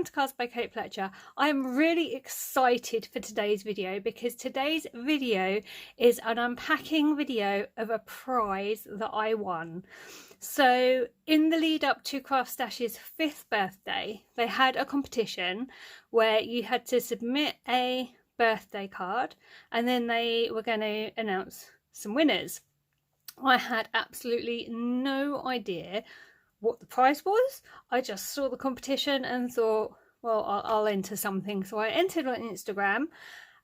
welcome to Cards by Kate Fletcher. I'm really excited for today's video because today's video is an unpacking video of a prize that I won. So in the lead up to Craftstash's 5th birthday, they had a competition where you had to submit a birthday card and then they were going to announce some winners. I had absolutely no idea what the prize was. I just saw the competition and thought, well, I'll enter something. So I entered on Instagram,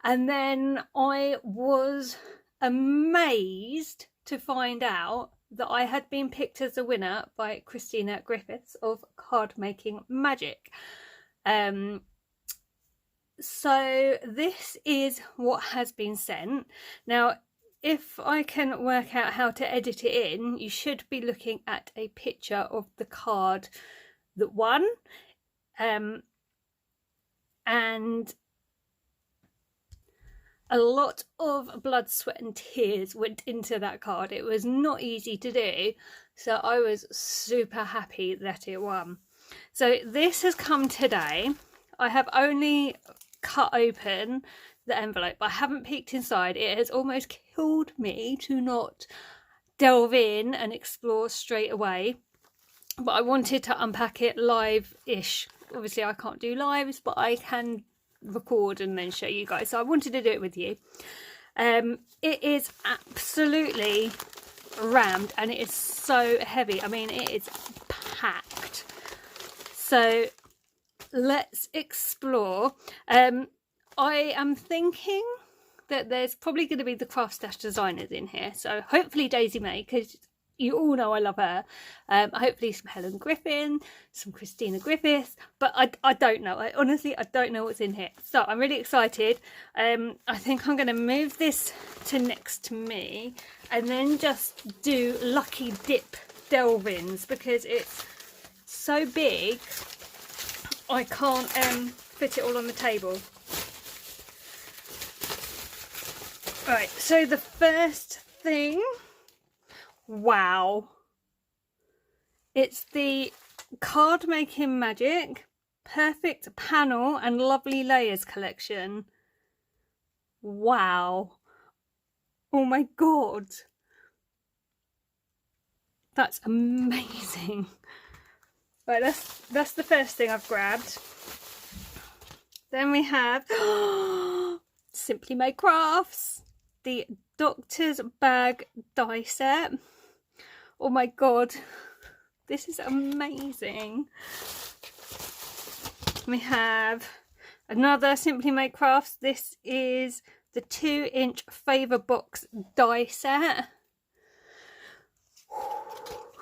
and then I was amazed to find out that I had been picked as a winner by Christina Griffiths of Card Making Magic. So this is what has been sent. Now, if I can work out how to edit it in, you should be looking at a picture of the card that won. And a lot of blood, sweat and tears went into that card. It was not easy to do, so I was super happy that it won. So this has come today. I have only cut open the envelope, but I haven't peeked inside. It has almost killed me to not delve in and explore straight away, but I wanted to unpack it live-ish. Obviously I can't do lives, but I can record and then show you guys, so I wanted to do it with you. It is absolutely rammed and it is so heavy. I mean, it is packed. So let's explore. I am thinking that there's probably going to be the Craftstash designers in here. So hopefully Daisy May, because you all know I love her. Hopefully some Helen Griffin, some Christina Griffiths, but I don't know. Honestly, I don't know what's in here. So I'm really excited. I think I'm going to move this to next to me and then just do lucky dip delve-ins because it's so big I can't fit it all on the table. Right, so the first thing, wow, it's the Card Making Magic Perfect Panel and Lovely Layers collection. Wow, oh my god, that's amazing. Right, that's the first thing I've grabbed. Then we have Simply Made Crafts, the Doctor's Bag die set. Oh my god, this is amazing. We have another Simply Made Crafts. This is the 2-inch Favour Box die set.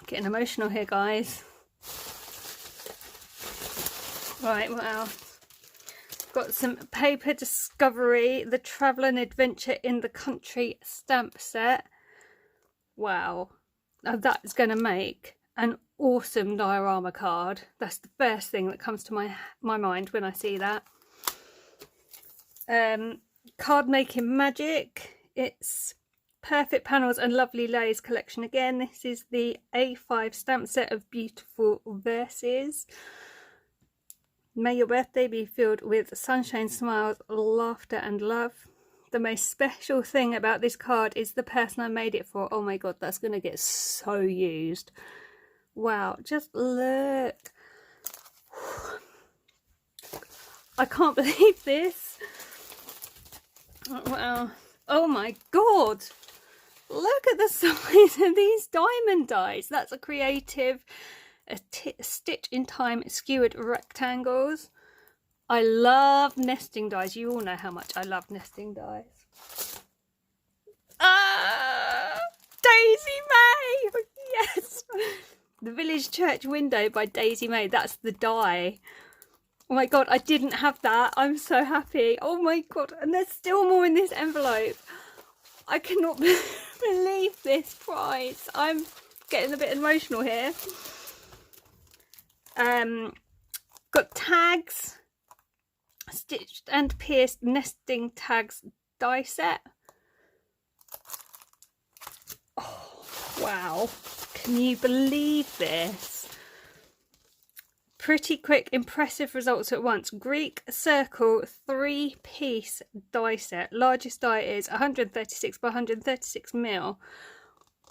Getting emotional here, guys. Right, what else? Got some Paper Discovery, the Travel and Adventure in the Country stamp set. Wow, now that is going to make an awesome diorama card. That's the first thing that comes to my mind when I see that. Card Making Magic, it's Perfect Panels and Lovely Layers collection again. This is the A5 stamp set of beautiful verses. May your birthday be filled with sunshine, smiles, laughter and love. The most special thing about this card is the person I made it for. Oh my god, that's going to get so used. Wow, just look. I can't believe this. Wow. Oh my god. Look at the size of these diamond dies. That's a creative Stitch in Time skewered rectangles. I love nesting dies. You all know how much I love nesting dies. Ah, Daisy May! Yes! The Village Church Window by Daisy May. That's the die. Oh my god, I didn't have that. I'm so happy. Oh my god, and there's still more in this envelope. I cannot believe this prize. I'm getting a bit emotional here. Got tags, stitched and pierced nesting tags die set. Oh wow, can you believe this? Pretty quick, impressive results at once. Greek circle 3-piece die set. Largest die is 136 by 136 mil.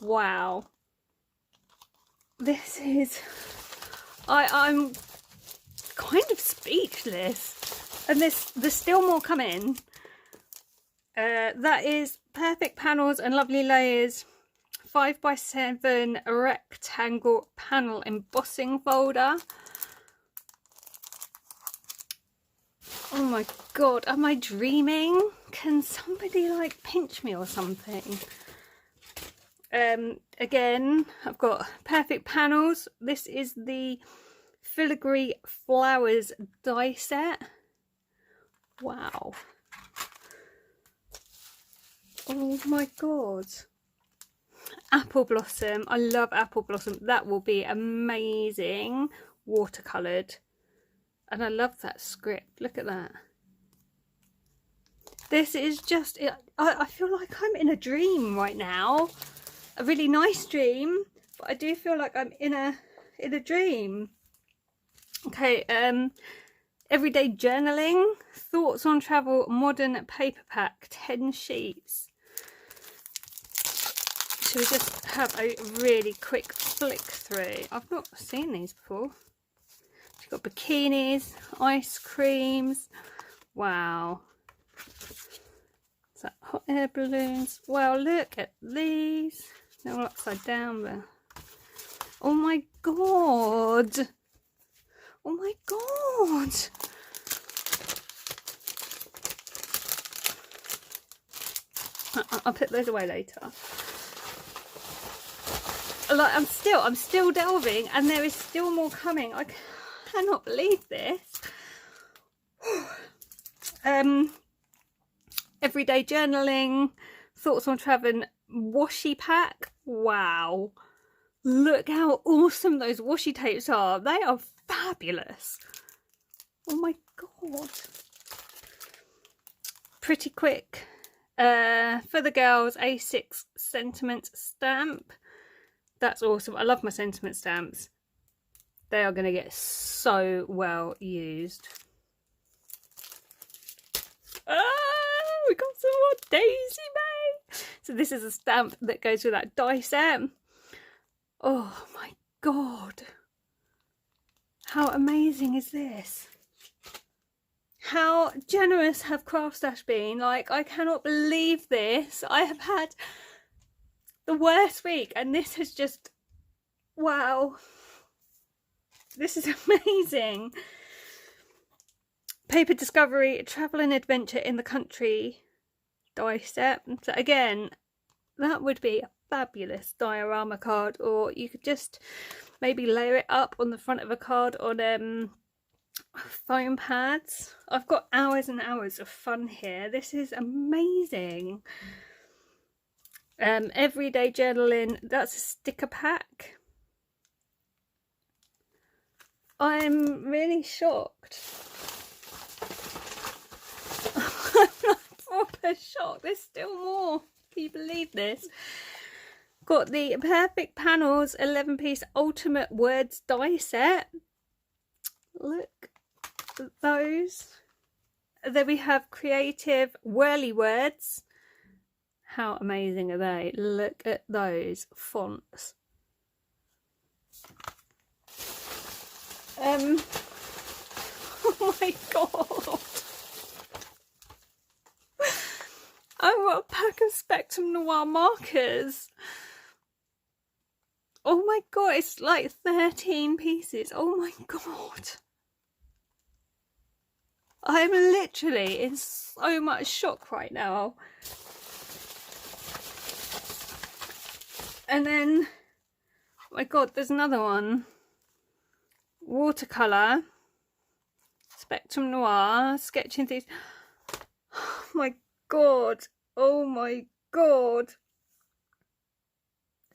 Wow. This is... I'm kind of speechless. And there's still more coming. That is perfect panels and lovely layers. 5x7 rectangle panel embossing folder. Oh my god, am I dreaming? Can somebody like pinch me or something? Again, I've got perfect panels. This is the filigree flowers die set. Wow. Oh my god. Apple blossom. I love apple blossom. That will be amazing. Watercoloured. And I love that script. Look at that. This is just... I feel like I'm in a dream right now. A really nice dream. But I do feel like I'm in a dream. Okay. Everyday journaling. Thoughts on travel. Modern paper pack. 10 sheets. Should we just have a really quick flick through? I've not seen these before. She's got bikinis, ice creams. Wow. Is that hot air balloons? Wow, look at these. They're all upside down there. Oh my god. Oh my god. I'll put those away later. Like I'm still delving, and there is still more coming. I cannot believe this. Everyday journaling, thoughts on travel, washi pack. Wow, look how awesome those washi tapes are. They are fabulous. Oh my god. Pretty quick. For the girls, A6 sentiment stamp. That's awesome. I love my sentiment stamps. They are going to get so well used. Oh, we got some more Daisy May. So this is a stamp that goes with that die set. Oh my god. How amazing is this? How generous have Craftstash been? Like, I cannot believe this. I have had the worst week, and this is just, wow. This is amazing. Paper Discovery, Travel and Adventure in the Country die set. So again, that would be a fabulous diorama card, or you could just maybe layer it up on the front of a card on foam pads. I've got hours and hours of fun here. This is amazing. Everyday journaling, that's a sticker pack. I'm really shocked. I'm not proper shocked. There's still more. Can you believe this? Got the Perfect Panels 11-piece Ultimate Words die set. Look at those. Then we have Creative Whirly Words. How amazing are they? Look at those fonts. Oh my god. I've got a pack of Spectrum Noir markers. Oh my god, it's like 13 pieces. Oh my god. I'm literally in so much shock right now. And then, oh my god, there's another one. Watercolour, Spectrum Noir, sketching these. Oh my god. Oh my god.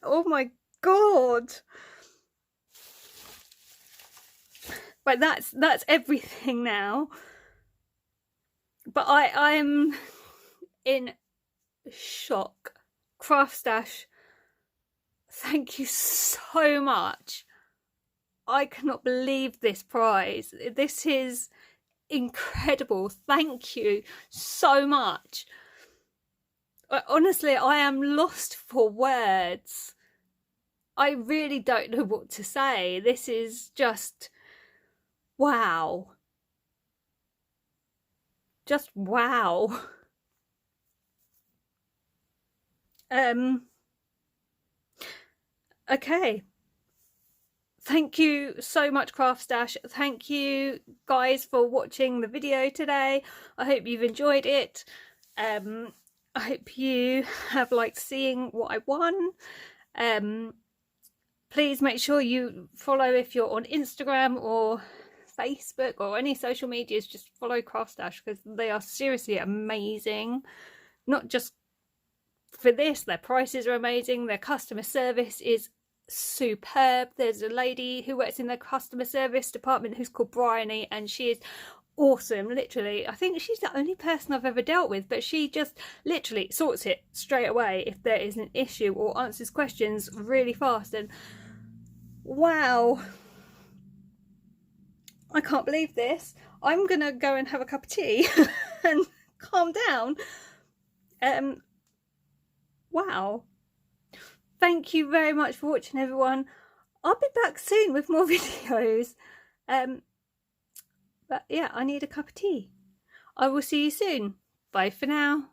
Oh my god. Right, that's everything now. But I'm in shock. Craftstash, thank you so much. I cannot believe this prize. This is incredible. Thank you so much. Honestly, I am lost for words. I really don't know what to say. This is just wow. Just wow. Okay. Thank you so much, Craftstash. Thank you guys for watching the video today. I hope you've enjoyed it. I hope you have liked seeing what I won. Please make sure you follow if you're on Instagram or Facebook or any social medias. Just follow Craftstash because they are seriously amazing. Not just for this, their prices are amazing, their customer service is superb. There's a lady who works in the customer service department who's called Bryony, and she is awesome. Literally, I think she's the only person I've ever dealt with, but she just literally sorts it straight away if there is an issue, or answers questions really fast. And wow, I can't believe this. I'm gonna go and have a cup of tea and calm down. Wow. Thank you very much for watching, everyone. I'll be back soon with more videos. But yeah, I need a cup of tea. I will see you soon. Bye for now.